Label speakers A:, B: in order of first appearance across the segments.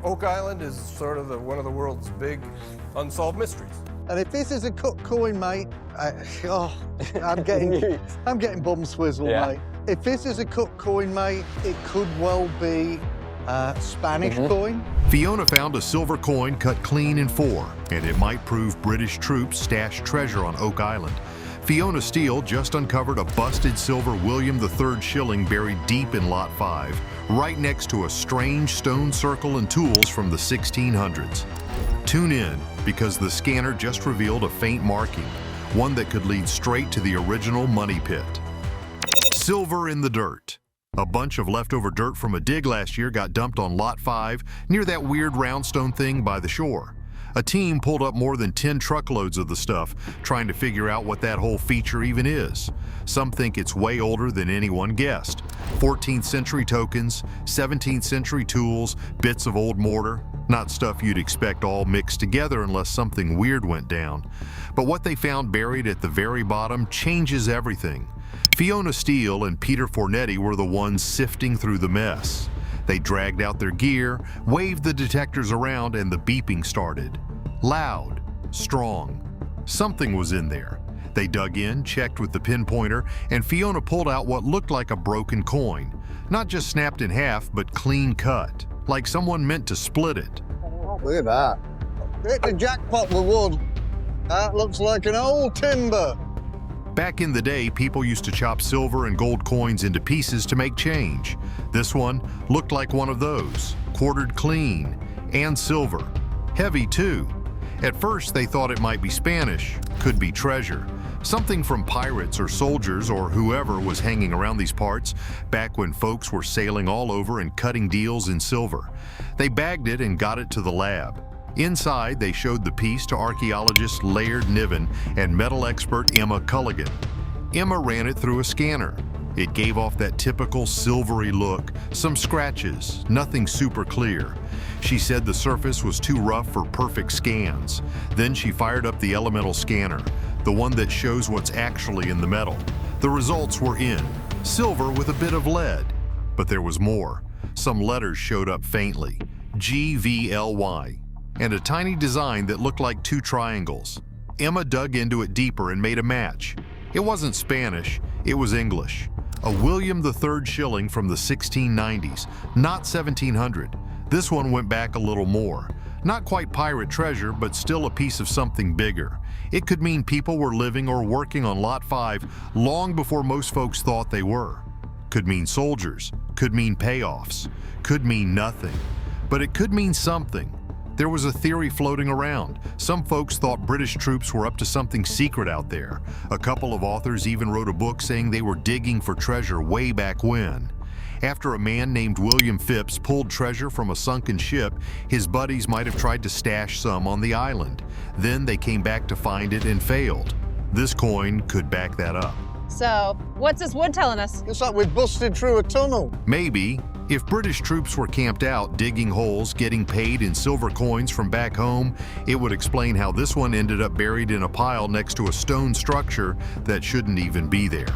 A: Oak Island is sort of one of the world's big unsolved mysteries.
B: And if this is a cut coin, mate, I'm getting bum swizzle, mate. If this is a cut coin, mate, it could well be a Spanish coin.
C: Fiona found a silver coin cut clean in four, and it might prove British troops stashed treasure on Oak Island. Fiona Steele just uncovered a busted silver William III shilling buried deep in Lot 5, right next to a strange stone circle and tools from the 1600s. Tune in, because the scanner just revealed a faint marking, one that could lead straight to the original money pit. Silver in the dirt. A bunch of leftover dirt from a dig last year got dumped on Lot 5 near that weird round stone thing by the shore. A team pulled up more than 10 truckloads of the stuff, trying to figure out what that whole feature even is. Some think it's way older than anyone guessed. 14th century tokens, 17th century tools, bits of old mortar. Not stuff you'd expect all mixed together unless something weird went down. But what they found buried at the very bottom changes everything. Fiona Steele and Peter Fornetti were the ones sifting through the mess. They dragged out their gear, waved the detectors around, and the beeping started. Loud, strong. Something was in there. They dug in, checked with the pinpointer, and Fiona pulled out what looked like a broken coin. Not just snapped in half, but clean cut, like someone meant to split it.
B: Look at that. Hit the jackpot with wood. That looks like an old timber.
C: Back in the day, people used to chop silver and gold coins into pieces to make change. This one looked like one of those, quartered clean, and silver. Heavy, too. At first, they thought it might be Spanish, could be treasure. Something from pirates or soldiers or whoever was hanging around these parts back when folks were sailing all over and cutting deals in silver. They bagged it and got it to the lab. Inside, they showed the piece to archaeologist Laird Niven and metal expert Emma Culligan. Emma ran it through a scanner. It gave off that typical silvery look, some scratches, nothing super clear. She said the surface was too rough for perfect scans. Then she fired up the elemental scanner, the one that shows what's actually in the metal. The results were in, silver with a bit of lead. But there was more. Some letters showed up faintly, GVLY. And a tiny design that looked like two triangles. Emma dug into it deeper and made a match. It wasn't Spanish, it was English. A William III shilling from the 1690s, not 1700. This one went back a little more. Not quite pirate treasure, but still a piece of something bigger. It could mean people were living or working on Lot 5 long before most folks thought they were. Could mean soldiers, could mean payoffs, could mean nothing. But it could mean something. There was a theory floating around. Some folks thought British troops were up to something secret out there. A couple of authors even wrote a book saying they were digging for treasure way back when. After a man named William Phipps pulled treasure from a sunken ship, his buddies might have tried to stash some on the island. Then they came back to find it and failed. This coin could back that up.
D: So, what's this wood telling us?
B: It's like we busted through a tunnel.
C: Maybe. If British troops were camped out, digging holes, getting paid in silver coins from back home, it would explain how this one ended up buried in a pile next to a stone structure that shouldn't even be there.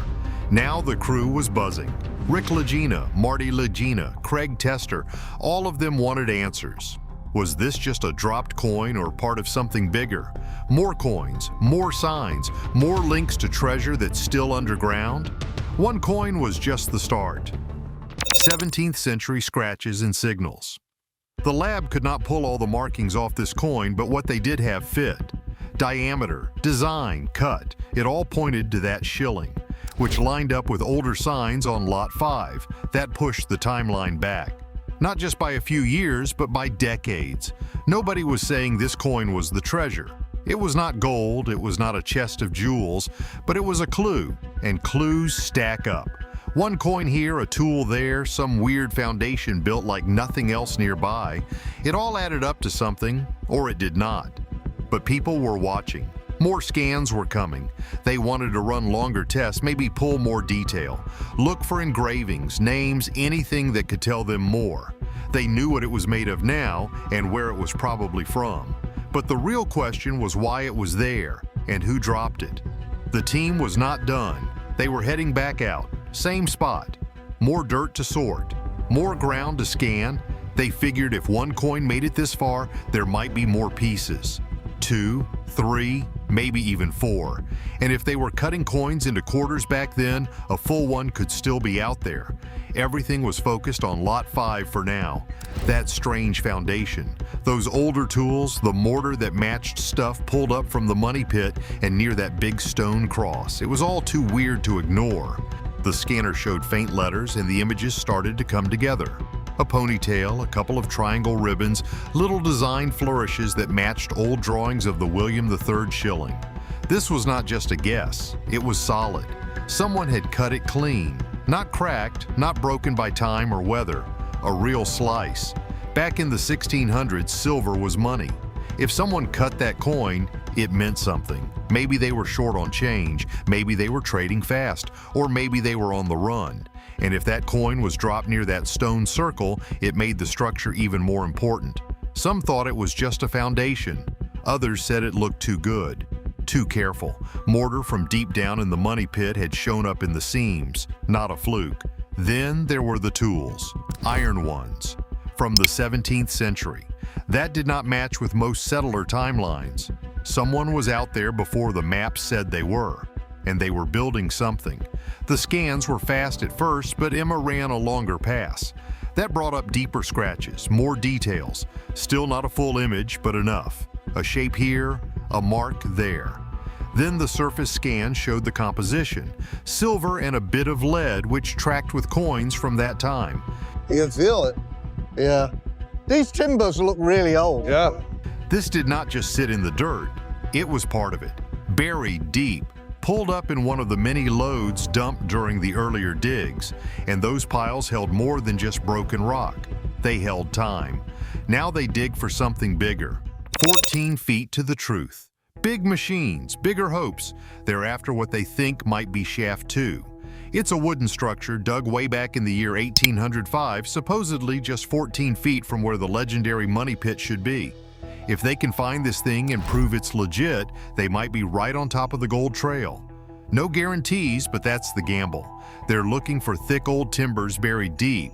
C: Now the crew was buzzing. Rick Legina, Marty Legina, Craig Tester, all of them wanted answers. Was this just a dropped coin or part of something bigger? More coins, more signs, more links to treasure that's still underground? One coin was just the start. 17th century scratches and signals. The lab could not pull all the markings off this coin, but what they did have fit. Diameter, design, cut, it all pointed to that shilling, which lined up with older signs on Lot 5. That pushed the timeline back. Not just by a few years, but by decades. Nobody was saying this coin was the treasure. It was not gold, it was not a chest of jewels, but it was a clue, and clues stack up. One coin here, a tool there, some weird foundation built like nothing else nearby. It all added up to something, or it did not. But people were watching. More scans were coming. They wanted to run longer tests, maybe pull more detail. Look for engravings, names, anything that could tell them more. They knew what it was made of now and where it was probably from. But the real question was why it was there and who dropped it. The team was not done. They were heading back out. Same spot. More dirt to sort. More ground to scan. They figured if one coin made it this far, there might be more pieces. 2, 3, maybe even 4. And if they were cutting coins into quarters back then, a full one could still be out there. Everything was focused on lot 5 for now. That strange foundation, those older tools, the mortar that matched stuff pulled up from the money pit and near that big stone cross. It was all too weird to ignore. The scanner showed faint letters and the images started to come together. A ponytail, a couple of triangle ribbons, little design flourishes that matched old drawings of the William III shilling. This was not just a guess, it was solid. Someone had cut it clean, not cracked, not broken by time or weather, a real slice. Back in the 1600s, silver was money. If someone cut that coin, it meant something. Maybe they were short on change, maybe they were trading fast, or maybe they were on the run. And if that coin was dropped near that stone circle, it made the structure even more important. Some thought it was just a foundation. Others said it looked too good. Too careful. Mortar from deep down in the money pit had shown up in the seams, not a fluke. Then there were the tools, iron ones, from the 17th century. That did not match with most settler timelines. Someone was out there before the maps said they were, and they were building something. The scans were fast at first, but Emma ran a longer pass. That brought up deeper scratches, more details. Still not a full image, but enough. A shape here, a mark there. Then the surface scan showed the composition, silver and a bit of lead, which tracked with coins from that time.
B: You can feel it. Yeah. These timbers look really old.
A: Yeah.
C: This did not just sit in the dirt, it was part of it, buried deep, pulled up in one of the many loads dumped during the earlier digs, and those piles held more than just broken rock. They held time. Now they dig for something bigger. 14 feet to the truth. Big machines, bigger hopes. They're after what they think might be shaft 2. It's a wooden structure dug way back in the year 1805, supposedly just 14 feet from where the legendary money pit should be. If they can find this thing and prove it's legit, they might be right on top of the gold trail. No guarantees, but that's the gamble. They're looking for thick old timbers buried deep.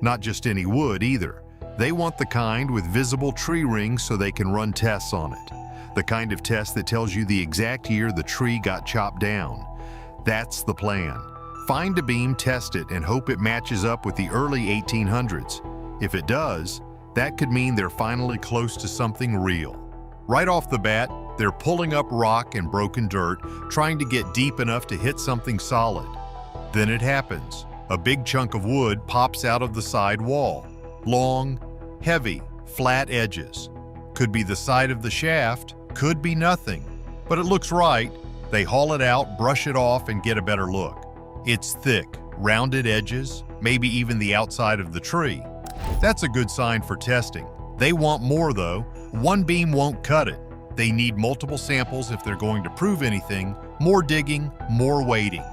C: Not just any wood either. They want the kind with visible tree rings so they can run tests on it. The kind of test that tells you the exact year the tree got chopped down. That's the plan. Find a beam, test it, and hope it matches up with the early 1800s. If it does, that could mean they're finally close to something real. Right off the bat, they're pulling up rock and broken dirt, trying to get deep enough to hit something solid. Then it happens. A big chunk of wood pops out of the side wall. Long, heavy, flat edges. Could be the side of the shaft, could be nothing. But it looks right. They haul it out, brush it off, and get a better look. It's thick, rounded edges, maybe even the outside of the tree. That's a good sign for testing. They want more though. One beam won't cut it. They need multiple samples if they're going to prove anything, more digging, more waiting.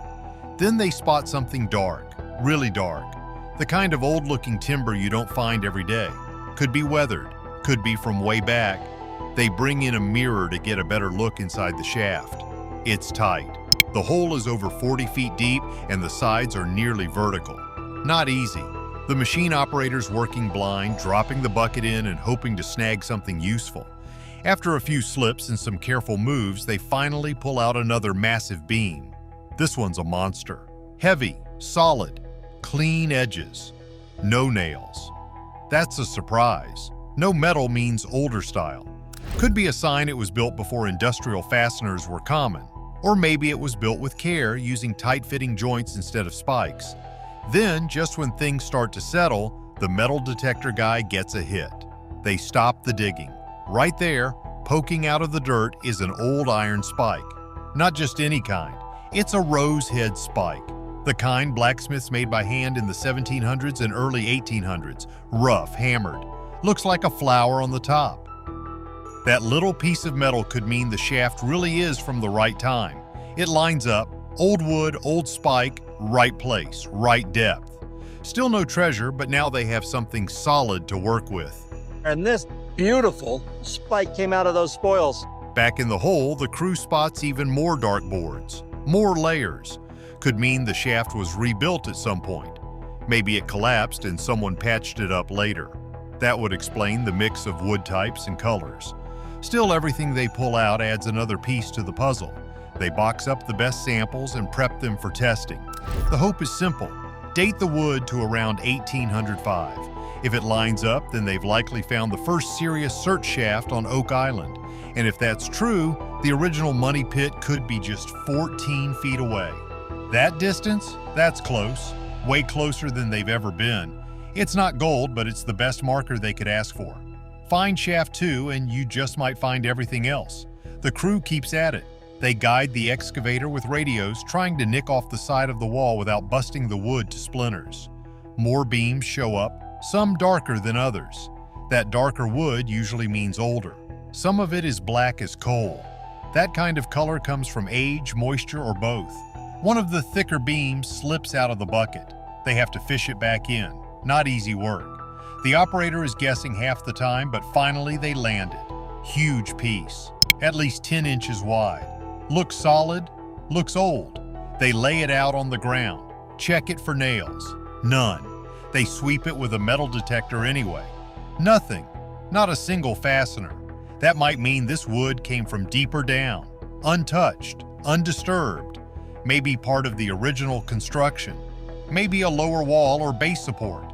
C: Then they spot something dark, really dark. The kind of old-looking timber you don't find every day. Could be weathered, could be from way back. They bring in a mirror to get a better look inside the shaft. It's tight. The hole is over 40 feet deep and the sides are nearly vertical. Not easy. The machine operator's working blind, dropping the bucket in and hoping to snag something useful. After a few slips and some careful moves, they finally pull out another massive beam. This one's a monster. Heavy, solid, clean edges. No nails. That's a surprise. No metal means older style. Could be a sign it was built before industrial fasteners were common. Or maybe it was built with care, using tight-fitting joints instead of spikes. Then, just when things start to settle, the metal detector guy gets a hit. They stop the digging. Right there, poking out of the dirt, is an old iron spike. Not just any kind. It's a rose head spike. The kind blacksmiths made by hand in the 1700s and early 1800s. Rough, hammered. Looks like a flower on the top. That little piece of metal could mean the shaft really is from the right time. It lines up, old wood, old spike, right place, right depth. Still no treasure, but now they have something solid to work with.
E: And this beautiful spike came out of those spoils.
C: Back in the hole, the crew spots even more dark boards, more layers. Could mean the shaft was rebuilt at some point. Maybe it collapsed and someone patched it up later. That would explain the mix of wood types and colors. Still, everything they pull out adds another piece to the puzzle. They box up the best samples and prep them for testing. The hope is simple. Date the wood to around 1805. If it lines up, then they've likely found the first serious search shaft on Oak Island. And if that's true, the original money pit could be just 14 feet away. That distance? That's close. Way closer than they've ever been. It's not gold, but it's the best marker they could ask for. Find shaft 2 and you just might find everything else. The crew keeps at it. They guide the excavator with radios, trying to nick off the side of the wall without busting the wood to splinters. More beams show up, some darker than others. That darker wood usually means older. Some of it is black as coal. That kind of color comes from age, moisture, or both. One of the thicker beams slips out of the bucket. They have to fish it back in. Not easy work. The operator is guessing half the time, but finally they land it. Huge piece, at least 10 inches wide. Looks solid, looks old. They lay it out on the ground, check it for nails. None. They sweep it with a metal detector anyway. Nothing, not a single fastener. That might mean this wood came from deeper down, untouched, undisturbed. Maybe part of the original construction. Maybe a lower wall or base support.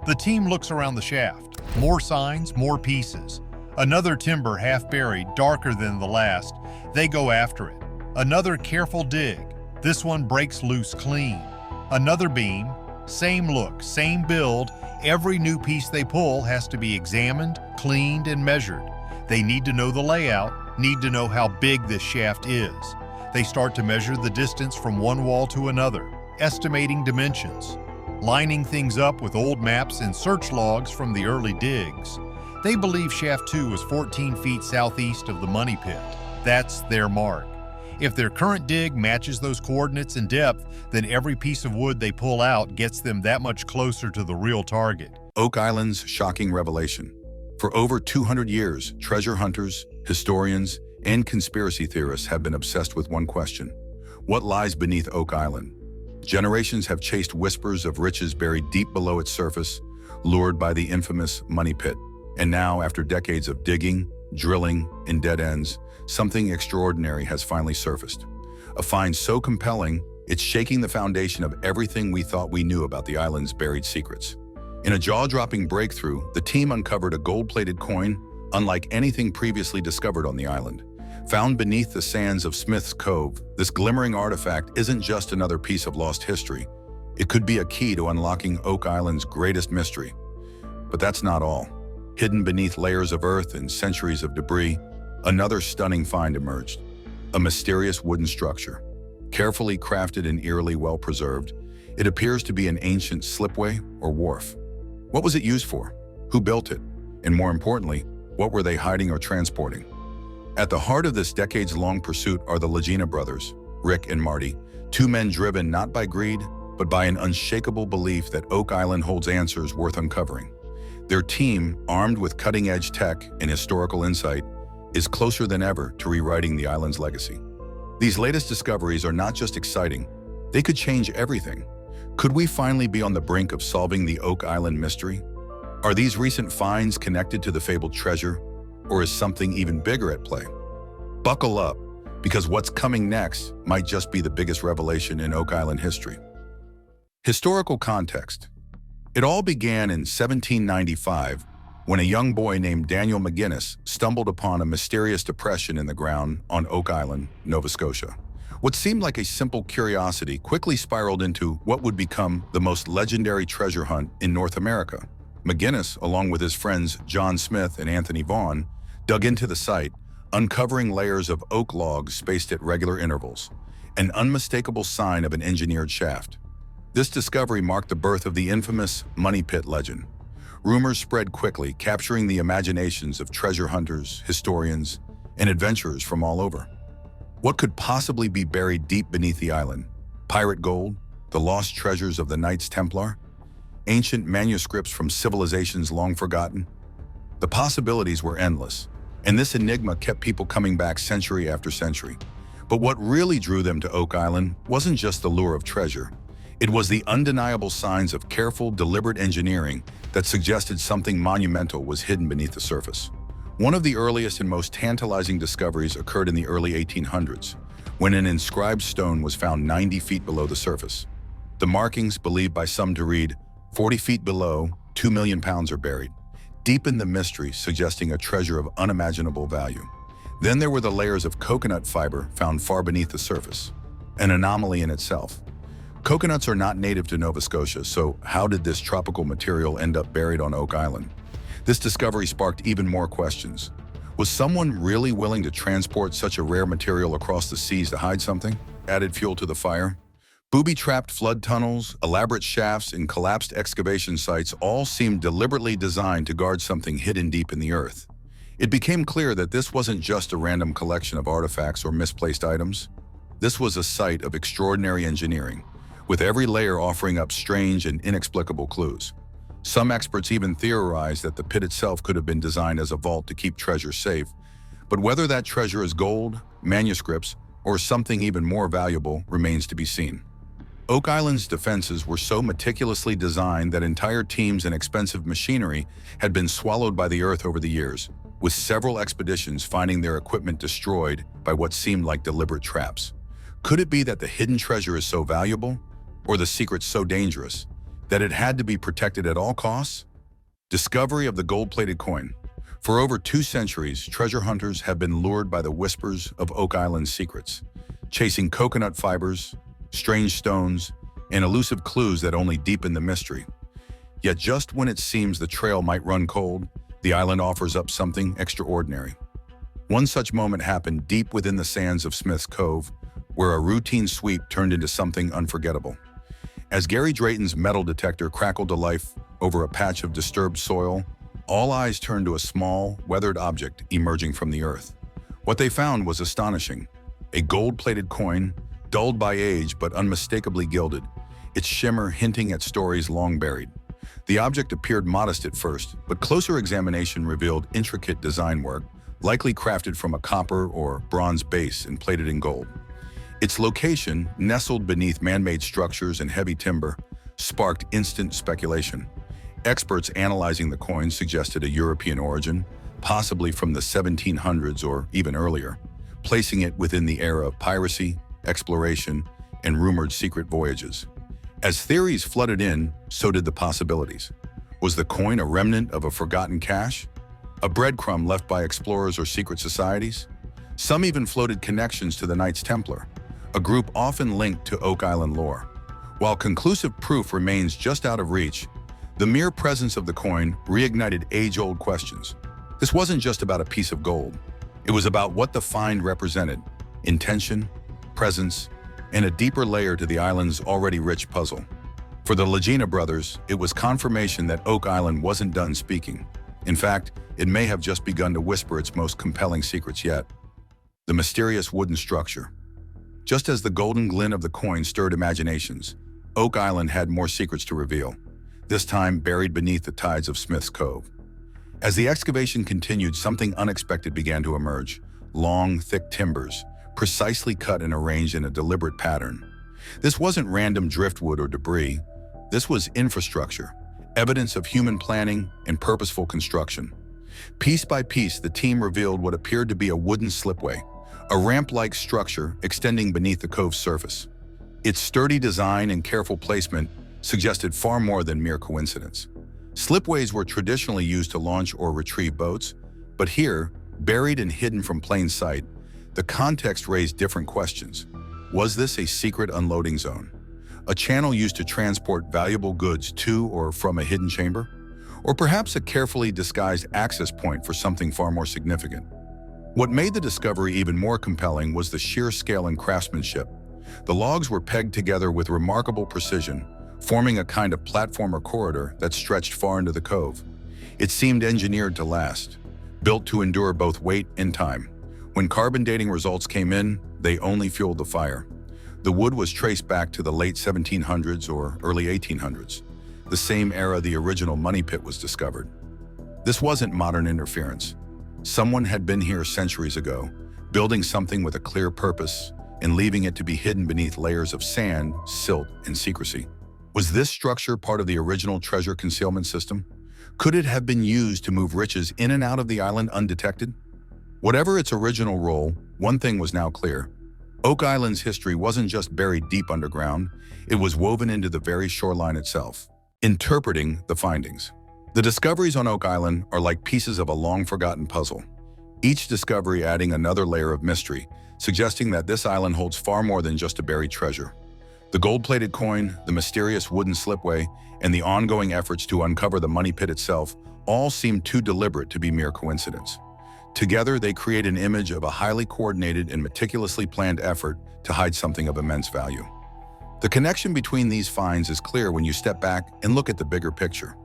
C: The team looks around the shaft. More signs, more pieces. Another timber half buried, darker than the last. They go after it. Another careful dig. This one breaks loose clean. Another beam, same look, same build. Every new piece they pull has to be examined, cleaned, and measured. They need to know the layout, need to know how big this shaft is. They start to measure the distance from one wall to another, estimating dimensions, lining things up with old maps and search logs from the early digs. They believe shaft 2 is 14 feet southeast of the money pit. That's their mark. If their current dig matches those coordinates in depth, then every piece of wood they pull out gets them that much closer to the real target.
F: Oak Island's shocking revelation. For over 200 years, treasure hunters, historians, and conspiracy theorists have been obsessed with one question: what lies beneath Oak Island? Generations have chased whispers of riches buried deep below its surface, lured by the infamous money pit. And now, after decades of digging, drilling, and dead ends, something extraordinary has finally surfaced. A find so compelling, it's shaking the foundation of everything we thought we knew about the island's buried secrets. In a jaw-dropping breakthrough, the team uncovered a gold-plated coin unlike anything previously discovered on the island. Found beneath the sands of Smith's Cove, this glimmering artifact isn't just another piece of lost history. It could be a key to unlocking Oak Island's greatest mystery. But that's not all. Hidden beneath layers of earth and centuries of debris, another stunning find emerged. A mysterious wooden structure. Carefully crafted and eerily well-preserved, it appears to be an ancient slipway or wharf. What was it used for? Who built it? And more importantly, what were they hiding or transporting? At the heart of this decades-long pursuit are the Legina brothers, Rick and Marty, two men driven not by greed, but by an unshakable belief that Oak Island holds answers worth uncovering. Their team, armed with cutting-edge tech and historical insight, is closer than ever to rewriting the island's legacy. These latest discoveries are not just exciting, they could change everything. Could we finally be on the brink of solving the Oak Island mystery? Are these recent finds connected to the fabled treasure, or is something even bigger at play? Buckle up, because what's coming next might just be the biggest revelation in Oak Island history. Historical context. It all began in 1795 when a young boy named Daniel McGinnis stumbled upon a mysterious depression in the ground on Oak Island, Nova Scotia. What seemed like a simple curiosity quickly spiraled into what would become the most legendary treasure hunt in North America. McGinnis, along with his friends John Smith and Anthony Vaughan, dug into the site, uncovering layers of oak logs spaced at regular intervals, an unmistakable sign of an engineered shaft. This discovery marked the birth of the infamous money pit legend. Rumors spread quickly, capturing the imaginations of treasure hunters, historians, and adventurers from all over. What could possibly be buried deep beneath the island? Pirate gold? The lost treasures of the Knights Templar? Ancient manuscripts from civilizations long forgotten? The possibilities were endless, and this enigma kept people coming back century after century. But what really drew them to Oak Island wasn't just the lure of treasure. It was the undeniable signs of careful, deliberate engineering that suggested something monumental was hidden beneath the surface. One of the earliest and most tantalizing discoveries occurred in the early 1800s, when an inscribed stone was found 90 feet below the surface. The markings, believed by some to read, 40 feet below, 2 million pounds are buried, deepened the mystery, suggesting a treasure of unimaginable value. Then there were the layers of coconut fiber found far beneath the surface, an anomaly in itself. Coconuts are not native to Nova Scotia, so how did this tropical material end up buried on Oak Island? This discovery sparked even more questions. Was someone really willing to transport such a rare material across the seas to hide something? Added fuel to the fire? Booby-trapped flood tunnels, elaborate shafts, and collapsed excavation sites all seemed deliberately designed to guard something hidden deep in the earth. It became clear that this wasn't just a random collection of artifacts or misplaced items. This was a site of extraordinary engineering, with every layer offering up strange and inexplicable clues. Some experts even theorized that the pit itself could have been designed as a vault to keep treasure safe, but whether that treasure is gold, manuscripts, or something even more valuable remains to be seen. Oak Island's defenses were so meticulously designed that entire teams and expensive machinery had been swallowed by the earth over the years, with several expeditions finding their equipment destroyed by what seemed like deliberate traps. Could it be that the hidden treasure is so valuable, or the secret so dangerous, that it had to be protected at all costs? Discovery of the gold-plated coin. For over 2 centuries, treasure hunters have been lured by the whispers of Oak Island's secrets, chasing coconut fibers, strange stones, and elusive clues that only deepen the mystery. Yet just when it seems the trail might run cold, the island offers up something extraordinary. One such moment happened deep within the sands of Smith's Cove, where a routine sweep turned into something unforgettable. As Gary Drayton's metal detector crackled to life over a patch of disturbed soil, all eyes turned to a small, weathered object emerging from the earth. What they found was astonishing. A gold-plated coin, dulled by age but unmistakably gilded, its shimmer hinting at stories long buried. The object appeared modest at first, but closer examination revealed intricate design work, likely crafted from a copper or bronze base and plated in gold. Its location, nestled beneath man-made structures and heavy timber, sparked instant speculation. Experts analyzing the coin suggested a European origin, possibly from the 1700s or even earlier, placing it within the era of piracy, exploration, and rumored secret voyages. As theories flooded in, so did the possibilities. Was the coin a remnant of a forgotten cache? A breadcrumb left by explorers or secret societies? Some even floated connections to the Knights Templar, a group often linked to Oak Island lore. While conclusive proof remains just out of reach, the mere presence of the coin reignited age-old questions. This wasn't just about a piece of gold. It was about what the find represented: intention, presence, and a deeper layer to the island's already rich puzzle. For the Legina brothers, it was confirmation that Oak Island wasn't done speaking. In fact, it may have just begun to whisper its most compelling secrets yet. The mysterious wooden structure. Just as the golden glint of the coin stirred imaginations, Oak Island had more secrets to reveal, this time buried beneath the tides of Smith's Cove. As the excavation continued, something unexpected began to emerge: long, thick timbers, precisely cut and arranged in a deliberate pattern. This wasn't random driftwood or debris. This was infrastructure, evidence of human planning and purposeful construction. Piece by piece, the team revealed what appeared to be a wooden slipway, a ramp-like structure extending beneath the cove's surface. Its sturdy design and careful placement suggested far more than mere coincidence. Slipways were traditionally used to launch or retrieve boats, but here, buried and hidden from plain sight, the context raised different questions. Was this a secret unloading zone? A channel used to transport valuable goods to or from a hidden chamber? Or perhaps a carefully disguised access point for something far more significant? What made the discovery even more compelling was the sheer scale and craftsmanship. The logs were pegged together with remarkable precision, forming a kind of platform or corridor that stretched far into the cove. It seemed engineered to last, built to endure both weight and time. When carbon dating results came in, they only fueled the fire. The wood was traced back to the late 1700s or early 1800s, the same era the original money pit was discovered. This wasn't modern interference. Someone had been here centuries ago, building something with a clear purpose, and leaving it to be hidden beneath layers of sand, silt, and secrecy. Was this structure part of the original treasure concealment system? Could it have been used to move riches in and out of the island undetected? Whatever its original role, one thing was now clear. Oak Island's history wasn't just buried deep underground, it was woven into the very shoreline itself. Interpreting the findings. The discoveries on Oak Island are like pieces of a long-forgotten puzzle, each discovery adding another layer of mystery, suggesting that this island holds far more than just a buried treasure. The gold-plated coin, the mysterious wooden slipway, and the ongoing efforts to uncover the money pit itself all seem too deliberate to be mere coincidence. Together, they create an image of a highly coordinated and meticulously planned effort to hide something of immense value. The connection between these finds is clear when you step back and look at the bigger picture.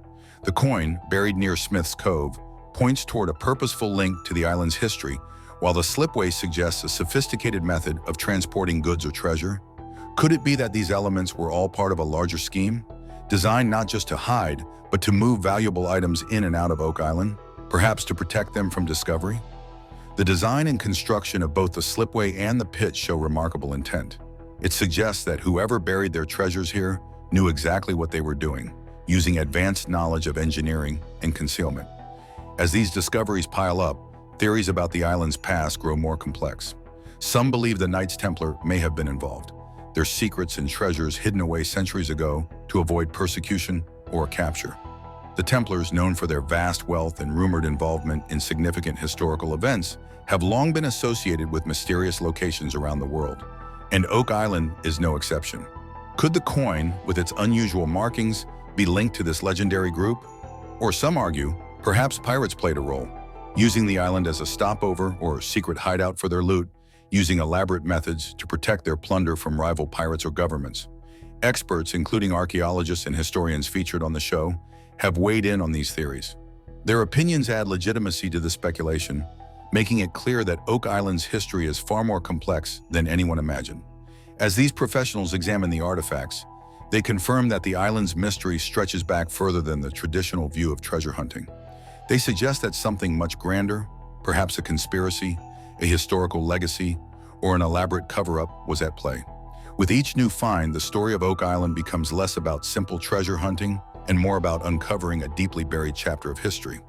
F: The coin, buried near Smith's Cove, points toward a purposeful link to the island's history, while the slipway suggests a sophisticated method of transporting goods or treasure. Could it be that these elements were all part of a larger scheme, designed not just to hide, but to move valuable items in and out of Oak Island, perhaps to protect them from discovery? The design and construction of both the slipway and the pit show remarkable intent. It suggests that whoever buried their treasures here knew exactly what they were doing, using advanced knowledge of engineering and concealment. As these discoveries pile up, theories about the island's past grow more complex. Some believe the Knights Templar may have been involved, their secrets and treasures hidden away centuries ago to avoid persecution or capture. The Templars, known for their vast wealth and rumored involvement in significant historical events, have long been associated with mysterious locations around the world, and Oak Island is no exception. Could the coin, with its unusual markings, be linked to this legendary group? Or some argue, perhaps pirates played a role, using the island as a stopover or secret hideout for their loot, using elaborate methods to protect their plunder from rival pirates or governments. Experts, including archaeologists and historians featured on the show, have weighed in on these theories. Their opinions add legitimacy to the speculation, making it clear that Oak Island's history is far more complex than anyone imagined. As these professionals examine the artifacts, they confirm that the island's mystery stretches back further than the traditional view of treasure hunting. They suggest that something much grander, perhaps a conspiracy, a historical legacy, or an elaborate cover-up was at play. With each new find, the story of Oak Island becomes less about simple treasure hunting and more about uncovering a deeply buried chapter of history.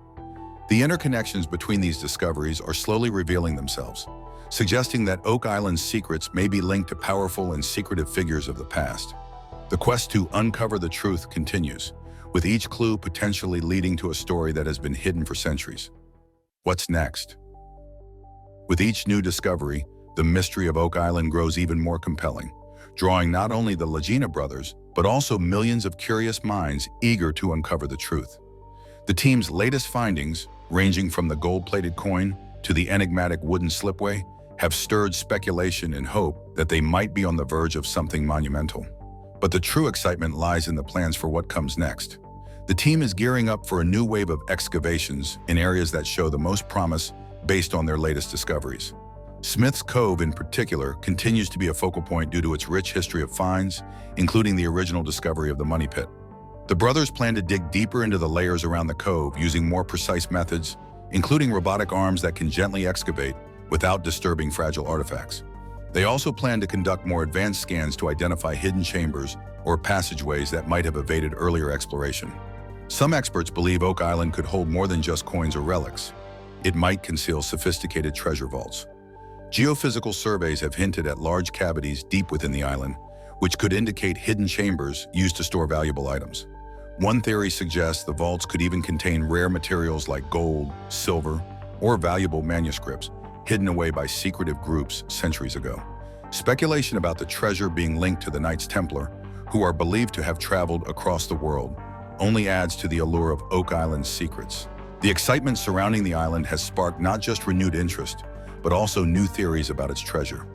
F: The interconnections between these discoveries are slowly revealing themselves, suggesting that Oak Island's secrets may be linked to powerful and secretive figures of the past. The quest to uncover the truth continues, with each clue potentially leading to a story that has been hidden for centuries. What's next? With each new discovery, the mystery of Oak Island grows even more compelling, drawing not only the Legina brothers, but also millions of curious minds eager to uncover the truth. The team's latest findings, ranging from the gold-plated coin to the enigmatic wooden slipway, have stirred speculation and hope that they might be on the verge of something monumental. But the true excitement lies in the plans for what comes next. The team is gearing up for a new wave of excavations in areas that show the most promise based on their latest discoveries. Smith's Cove in particular continues to be a focal point due to its rich history of finds, including the original discovery of the money pit. The brothers plan to dig deeper into the layers around the cove using more precise methods, including robotic arms that can gently excavate without disturbing fragile artifacts. They also plan to conduct more advanced scans to identify hidden chambers or passageways that might have evaded earlier exploration. Some experts believe Oak Island could hold more than just coins or relics. It might conceal sophisticated treasure vaults. Geophysical surveys have hinted at large cavities deep within the island, which could indicate hidden chambers used to store valuable items. One theory suggests the vaults could even contain rare materials like gold, silver, or valuable manuscripts hidden away by secretive groups centuries ago. Speculation about the treasure being linked to the Knights Templar, who are believed to have traveled across the world, only adds to the allure of Oak Island's secrets. The excitement surrounding the island has sparked not just renewed interest, but also new theories about its treasure.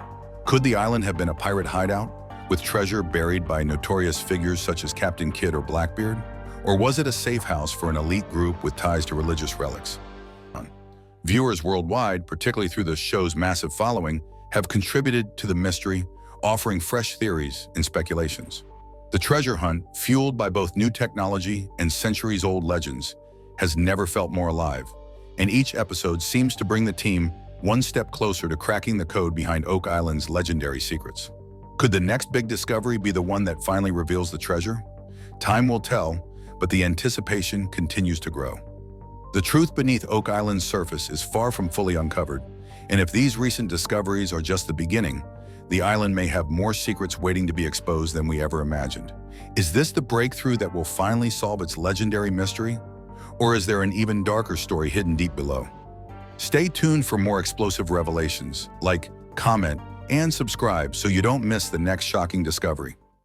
F: Could the island have been a pirate hideout, with treasure buried by notorious figures such as Captain Kidd or Blackbeard? Or was it a safe house for an elite group with ties to religious relics? Viewers worldwide, particularly through the show's massive following, have contributed to the mystery, offering fresh theories and speculations. The treasure hunt, fueled by both new technology and centuries-old legends, has never felt more alive, and each episode seems to bring the team one step closer to cracking the code behind Oak Island's legendary secrets. Could the next big discovery be the one that finally reveals the treasure? Time will tell, but the anticipation continues to grow. The truth beneath Oak Island's surface is far from fully uncovered, and if these recent discoveries are just the beginning, the island may have more secrets waiting to be exposed than we ever imagined. Is this the breakthrough that will finally solve its legendary mystery? Or is there an even darker story hidden deep below? Stay tuned for more explosive revelations. Like, comment, and subscribe so you don't miss the next shocking discovery.